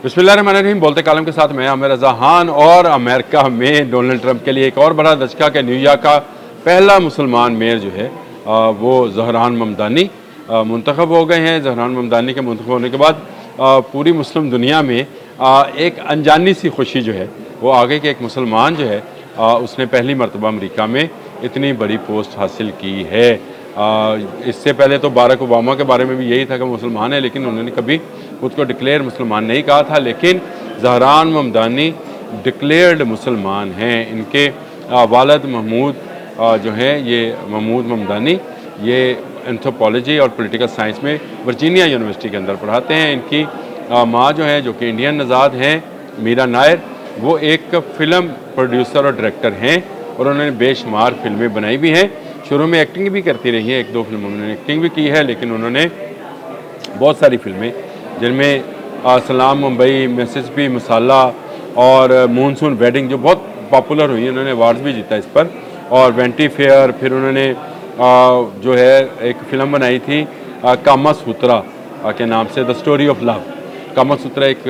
बिस्मिल्लाहिर्रहमानिर्रहीम। बोलते कालम के साथ मैं आमिर रज़ा खान। और अमेरिका में डोनाल्ड ट्रंप के लिए एक और बड़ा धचका कि न्यूयॉर्क का पहला मुसलमान मेयर जो है वो ज़हरान ममदानी मुंतखब हो गए हैं। ज़हरान ममदानी के मुंतखब होने के बाद पूरी मुस्लिम दुनिया में एक अनजानी सी खुशी जो है वो आ गई कि एक मुसलमान जो है उसने पहली मरतबा अमरीका में इतनी बड़ी पोस्ट हासिल की है। इससे पहले तो बारक ओबामा के बारे में भी यही था कि मुसलमान है, लेकिन उन्होंने कभी खुद को डिक्लेयर मुसलमान नहीं कहा था। लेकिन ज़हरान ममदानी डिक्लेयर्ड मुसलमान हैं। इनके वालिद महमूद जो हैं, ये महमूद ममदानी, ये एंथ्रोपोलॉजी और पॉलिटिकल साइंस में वर्जीनिया यूनिवर्सिटी के अंदर पढ़ाते हैं। इनकी माँ जो है, जो कि इंडियन नज़ाद हैं, मीरा नायर, वो एक फ़िल्म प्रोड्यूसर और डायरेक्टर हैं और उन्होंने बेशुमार फिल्में बनाई भी हैं। शुरू में एक्टिंग भी करती रही हैं, एक दो फिल्मों में उन्होंने एक्टिंग भी की है, लेकिन उन्होंने बहुत सारी फिल्में जिनमें सलाम मुंबई, मिसिसिपी मसाला और मूनसून वेडिंग जो बहुत पॉपुलर हुई, उन्होंने अवार्ड्स भी जीता इस पर, और वेंटी फेयर। फिर उन्होंने जो है एक फ़िल्म बनाई थी कामा सूत्रा के नाम से, द स्टोरी ऑफ लव। कामा सूत्रा एक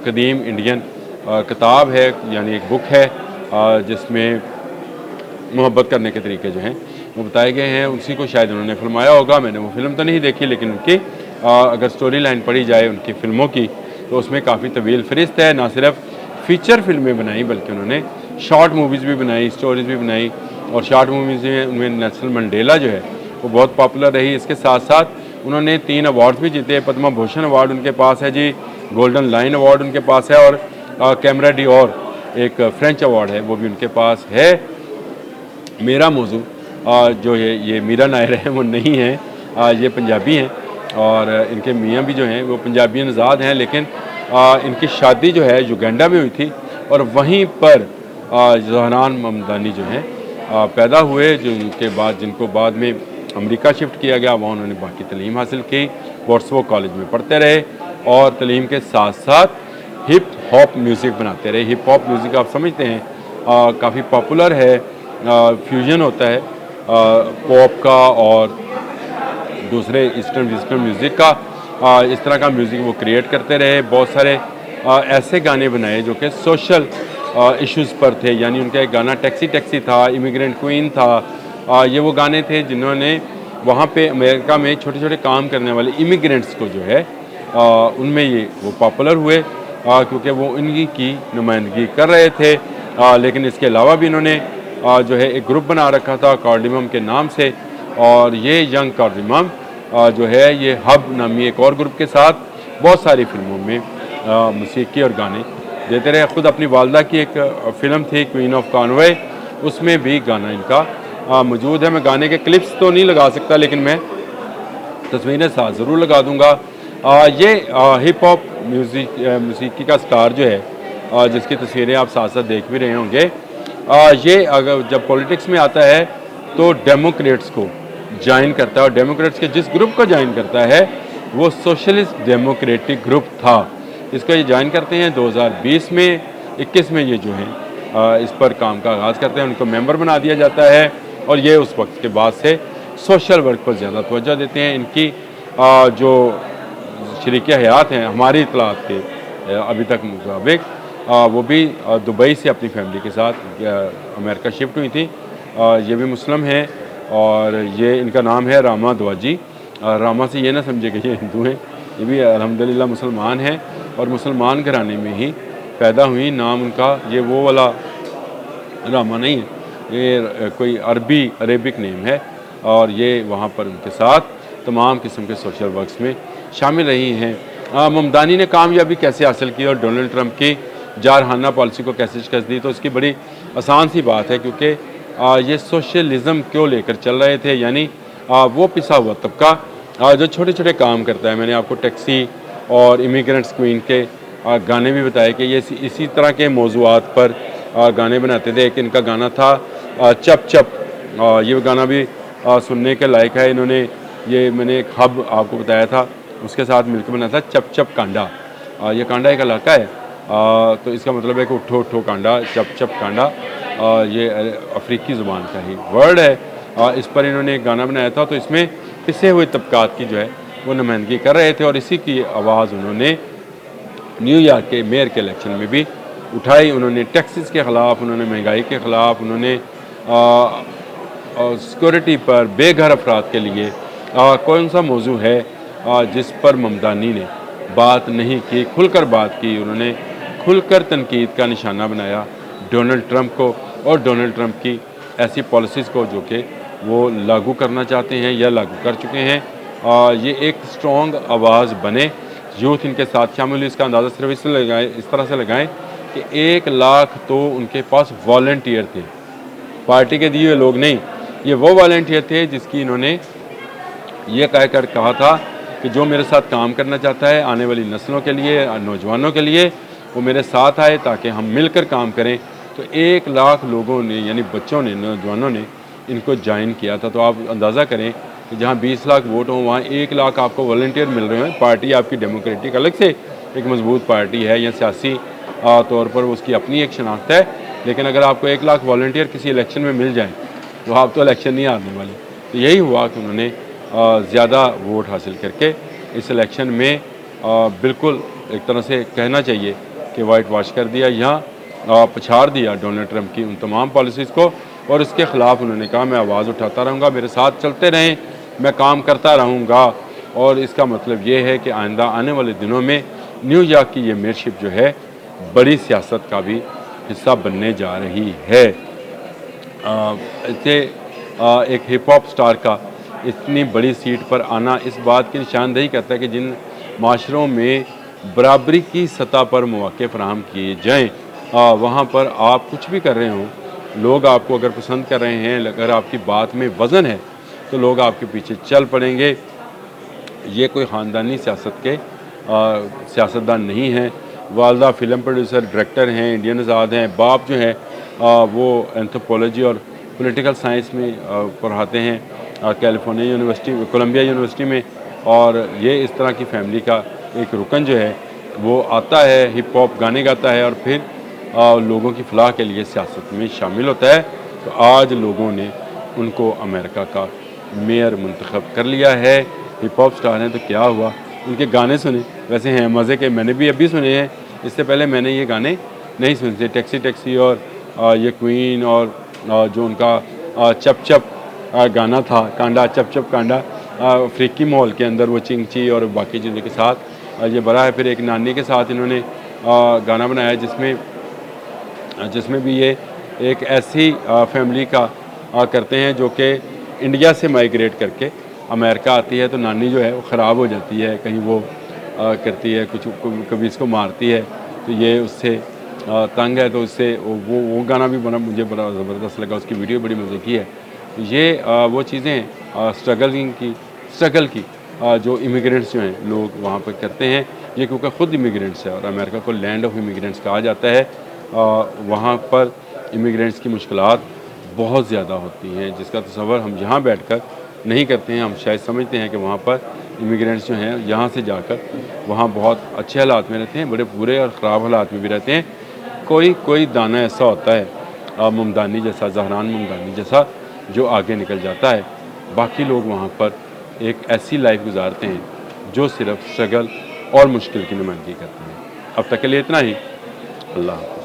कदीम इंडियन किताब है, यानी एक बुक है जिसमें मोहब्बत करने के तरीके जो हैं वो बताए गए हैं। उसी को शायद उन्होंने फिल्माया होगा। मैंने वो फिल्म तो नहीं देखी, लेकिन उनकी अगर स्टोरी लाइन पढ़ी जाए उनकी फ़िल्मों की तो उसमें काफ़ी तवील फ़हरिस्त है। ना सिर्फ फ़ीचर फिल्में बनाई बल्कि उन्होंने शॉर्ट मूवीज़ भी बनाई, स्टोरीज़ भी बनाई। और शॉर्ट मूवीज़ में उनमें नेल्सन मंडेला जो है वो बहुत पॉपुलर रही। इसके साथ साथ उन्होंने 3 अवार्ड्स भी जीते। पद्मा भूषण अवार्ड उनके पास है जी, गोल्डन लाइन अवार्ड उनके पास है, और कैमरा डी और एक फ्रेंच अवार्ड है वो भी उनके पास है। मेरा मौजू जो है ये मीरा नायर है, वो नहीं है, ये पंजाबी हैं और इनके मियाँ भी जो हैं वो पंजाबी नज़ाद हैं। लेकिन इनकी शादी जो है युगांडा में हुई थी और वहीं पर ज़हरान ममदानी जो हैं पैदा हुए, जिनको बाद में अमेरिका शिफ्ट किया गया। वहाँ उन्होंने बाकी तलीम हासिल की, वॉट्सवो कॉलेज में पढ़ते रहे और तलीम के साथ साथ हिप हॉप म्यूज़िक बनाते रहे। हिप हॉप म्यूज़िक आप समझते हैं काफ़ी पॉपुलर है, फ्यूजन होता है पॉप का और दूसरे ईस्टर्न वेस्टर्न म्यूज़िक का। इस तरह का म्यूज़िक वो क्रिएट करते रहे। बहुत सारे ऐसे गाने बनाए जो कि सोशल इश्यूज़ पर थे, यानी उनका एक गाना टैक्सी टैक्सी था, इमिग्रेंट क्वीन था। ये वो गाने थे जिन्होंने वहाँ पे अमेरिका में छोटे छोटे काम करने वाले इमिग्रेंट्स को जो है उनमें ये वो पॉपुलर हुए क्योंकि वो इनकी की नुमाइंदगी कर रहे थे। लेकिन इसके अलावा भी इन्होंने जो है एक ग्रुप बना रखा था कार्डिमम के नाम से, और ये यंग कार्डिमम जो है ये हब नामी एक और ग्रुप के साथ बहुत सारी फिल्मों में मौसीकी और गाने देते रहे। ख़ुद अपनी वालदा की एक फ़िल्म थी क्वीन ऑफ कॉनवे, उसमें भी गाना इनका मौजूद है। मैं गाने के क्लिप्स तो नहीं लगा सकता, लेकिन मैं तस्वीरें साथ ज़रूर लगा दूँगा। ये हिप हॉप मौसीकी का स्टार जो है जिसकी तस्वीरें आप साथ साथ देख भी रहे होंगे, ये अगर जब पॉलिटिक्स में आता है तो डेमोक्रेट्स को ज्वाइन करता है, और डेमोक्रेट्स के जिस ग्रुप को ज्वाइन करता है वो सोशलिस्ट डेमोक्रेटिक ग्रुप था। इसको ये ज्वाइन करते हैं 2020 में, 21 में ये जो है इस पर काम का आगाज़ करते हैं, उनको मेंबर बना दिया जाता है और ये उस वक्त के बाद से सोशल वर्क पर ज़्यादा तवज्जो देते हैं। इनकी जो शरीक हयात हैं हमारी इतलात के अभी तक मुताबिक वो भी दुबई से अपनी फैमिली के साथ अमेरिका शिफ्ट हुई थी। ये भी मुस्लिम हैं और ये इनका नाम है रामा दवाजी। रामा से ये ना समझे कि ये हिंदू हैं, ये भी अल्हम्दुलिल्लाह मुसलमान हैं और मुसलमान घराने में ही पैदा हुई। नाम उनका ये वो वाला रामा नहीं है, ये कोई अरेबिक नेम है, और ये वहाँ पर उनके साथ तमाम किस्म के सोशल वर्क्स में शामिल रही हैं। ममदानी ने कामयाबी कैसे हासिल की और डोनाल्ड ट्रंप की जारहाना पॉलिसी को कैसे शिकस्त दी, तो इसकी बड़ी आसान सी बात है, क्योंकि ये सोशलिज़म क्यों लेकर चल रहे थे, यानी वो पिसा हुआ तबका जो छोटे छोटे काम करता है। मैंने आपको टैक्सी और इमिग्रेंट्स क्वीन के गाने भी बताए कि ये इसी तरह के मौज़ूआत पर गाने बनाते थे। एक इनका गाना था चप चप, ये गाना भी सुनने के लायक है। इन्होंने ये मैंने एक हब आपको बताया था उसके साथ मिलकर बनाया था चप चप कांडा। ये कांडा एक इलाका है, तो इसका मतलब है कि उठो उठो कांडा, चप चप कांडा, ये अफ्रीकी ज़ुबान का ही वर्ड है। इस पर इन्होंने एक गाना बनाया था, तो इसमें पिसे हुए तबकात की जो है वो नुमाइंदगी कर रहे थे और इसी की आवाज़ उन्होंने न्यूयॉर्क के मेयर के इलेक्शन में भी उठाई। उन्होंने टैक्सेस के ख़िलाफ़, उन्होंने महंगाई के ख़िलाफ़, उन्होंने सिक्योरिटी पर, बेघर अफराद के लिए कौन सा मौजू है जिस पर ममदानी ने बात नहीं की, खुलकर बात की। उन्होंने खुलकर तनकीद का निशाना बनाया डोनाल्ड ट्रंप को और डोनाल्ड ट्रंप की ऐसी पॉलिसीज़ को जो कि वो लागू करना चाहते हैं या लागू कर चुके हैं। ये एक स्ट्रॉन्ग आवाज़ बने, यूथ इनके साथ शामिल हुई। इसका अंदाज़ा सिर्फ इस तरह से लगाएं कि 1 लाख तो उनके पास वॉलंटियर थे, पार्टी के दिए हुए लोग नहीं। ये वो वॉलंटियर थे जिसकी इन्होंने ये कहकर कहा था कि जो मेरे साथ काम करना चाहता है आने वाली नस्लों के लिए, नौजवानों के लिए, वो मेरे साथ आए ताकि हम मिलकर काम करें। तो 1 लाख लोगों ने, यानी बच्चों ने, नौजवानों ने इनको ज्वाइन किया था। तो आप अंदाज़ा करें कि जहाँ 20 लाख वोट हों वहाँ 1 लाख आपको वॉलंटियर मिल रहे हैं। पार्टी आपकी डेमोक्रेटिक अलग से एक मजबूत पार्टी है या सियासी तौर पर उसकी अपनी एक शनाख्त है, लेकिन अगर आपको 1 लाख वॉलंटियर किसी इलेक्शन में मिल जाए तो आप तो इलेक्शन नहीं हारने वाले। तो यही हुआ कि उन्होंने ज़्यादा वोट हासिल करके इस इलेक्शन में बिल्कुल एक तरह से कहना चाहिए कि वाइट वॉश कर दिया, यहाँ पछाड़ दिया डोनाल्ड ट्रंप की उन तमाम पॉलिसीज़ को। और इसके ख़िलाफ़ उन्होंने कहा मैं आवाज़ उठाता रहूँगा, मेरे साथ चलते रहें, मैं काम करता रहूँगा। और इसका मतलब ये है कि आइंदा आने वाले दिनों में न्यूयॉर्क की ये मेयरशिप जो है बड़ी सियासत का भी हिस्सा बनने जा रही है। इसे एक हिप हॉप स्टार का इतनी बड़ी सीट पर आना इस बात की निशानदेही करता है कि जिन माशरों में बराबरी की सतह पर मौके फराहम किए जाएँ, वहाँ पर आप कुछ भी कर रहे हों, लोग आपको अगर पसंद कर रहे हैं, अगर आपकी बात में वज़न है तो लोग आपके पीछे चल पड़ेंगे। ये कोई ख़ानदानी सियासत के सियासतदान नहीं हैं। वालदा फ़िल्म प्रोड्यूसर, डायरेक्टर हैं, इंडियन आज़ाद हैं। बाप जो है वो एंथ्रोपोलॉजी और पॉलिटिकल साइंस में पढ़ाते हैं कैलिफोर्निया यूनिवर्सिटी, कोलंबिया यूनिवर्सिटी में। और ये इस तरह की फैमिली का एक रुकन जो है वो आता है, हिप हॉप गाने गाता है और फिर लोगों की फलाह के लिए सियासत में शामिल होता है। तो आज लोगों ने उनको अमेरिका का मेयर मुंतखब कर लिया है। हिप हॉप स्टार हैं तो क्या हुआ, उनके गाने सुने, वैसे हैं मज़े के, मैंने भी अभी सुने हैं। इससे पहले मैंने ये गाने नहीं सुने थे। टैक्सी टैक्सी और ये क्वीन और जो उनका चप चप गाना था, कांडा चप चप कांडा, अफ्रीकी माहौल के अंदर वो चिंगची और बाकी चीज़ों के साथ ये बड़ा है। फिर एक नानी के साथ इन्होंने गाना बनाया जिसमें भी ये एक ऐसी फैमिली का करते हैं जो कि इंडिया से माइग्रेट करके अमेरिका आती है। तो नानी जो है वो ख़राब हो जाती है, कहीं वो करती है कुछ, कभी इसको मारती है, तो ये उससे तंग है। तो उससे वो गाना भी मुझे बड़ा ज़बरदस्त लगा, उसकी वीडियो बड़ी मज़े की है। तो ये वो चीज़ें स्ट्रगल की जो इमिग्रेंट्स जो हैं लोग वहाँ पर करते हैं। ये क्योंकि ख़ुद इमिग्रेंट्स है और अमेरिका को लैंड ऑफ इमिग्रेंट्स कहा जाता है। वहाँ पर इमिग्रेंट्स की मुश्किलात बहुत ज़्यादा होती हैं जिसका तसव्वुर हम यहाँ बैठकर नहीं करते हैं। हम शायद समझते हैं कि वहाँ पर इमिग्रेंट्स जो हैं यहाँ से जाकर वहाँ बहुत अच्छे हालात में रहते हैं, बड़े बुरे और ख़राब हालात में भी रहते हैं। कोई दाना ऐसा होता है ममदानी जैसा, ज़हरान ममदानी जैसा, जो आगे निकल जाता है। बाकी लोग वहाँ पर एक ऐसी लाइफ गुजारते हैं जो सिर्फ स्ट्रगल और मुश्किल की नुमाइंदगी करते हैं। अब तक के लिए इतना ही। अल्लाह हाफ़िज़।